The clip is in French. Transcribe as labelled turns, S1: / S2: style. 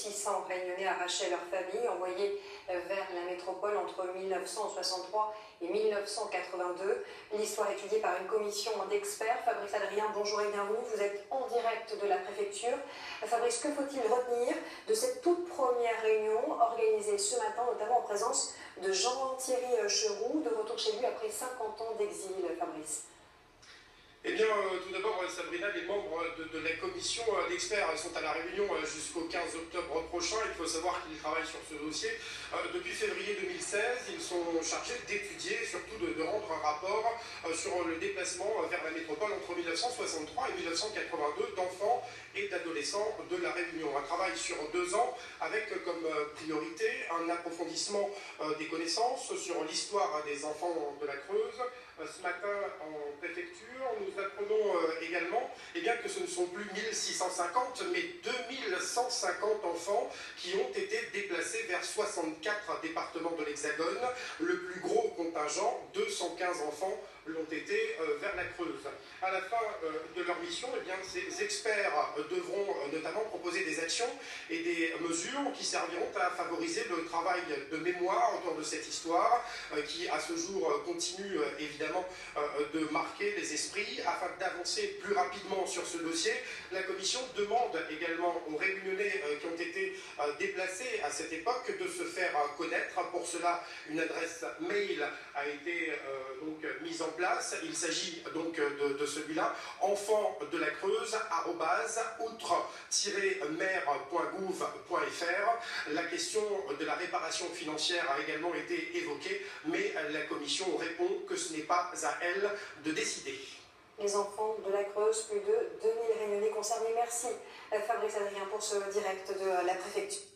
S1: 600 Réunionnais arrachés à leur famille, envoyés vers la métropole entre 1963 et 1982. L'histoire étudiée par une commission d'experts. Fabrice Adrien, bonjour et bienvenue. Vous êtes en direct de la préfecture. Fabrice, que faut-il retenir de cette toute première réunion organisée ce matin, notamment en présence de Jean-Thierry Cheroux, de retour chez lui après 50 ans d'exil, Fabrice?
S2: Eh bien, tout d'abord, Sabrina, les membres de la commission d'experts sont à la réunion jusqu'au 15 octobre prochain. Il faut savoir qu'ils travaillent sur ce dossier. Depuis février 2016, ils sont chargés d'étudier, surtout de rendre un rapport sur le déplacement vers la métropole entre 1963 et 1982 d'enfants et d'adolescents de la Réunion. Un travail sur 2 ans avec comme priorité un approfondissement des connaissances sur l'histoire des enfants de la Creuse. Ce matin, en préfecture, nous apprenons également que ce ne sont plus 1650, mais 2150 enfants qui ont été déplacés vers 64 départements de l'Hexagone. Le plus gros contingent, 215 enfants, l'ont été vers la Creuse. À la fin de leur mission, ces experts devront notamment proposer des actions et des mesures qui serviront à favoriser le travail de mémoire autour de cette histoire qui, à ce jour, continue évidemment de marquer les esprits. Afin d'avancer plus rapidement sur ce dossier, la Commission demande également aux Réunionnais qui ont été déplacés à cette époque de se faire connaître. Pour cela, une adresse mail a été mise en place. Il s'agit donc de celui-là, enfants de la Creuse outre-mer.gouv.fr. La question de la réparation financière a également été évoquée, mais la Commission répond que ce n'est pas à elle de décider.
S1: Les enfants de la Creuse, plus de 2000 Réunionnais concernés. Merci Fabrice Adrien pour ce direct de la préfecture.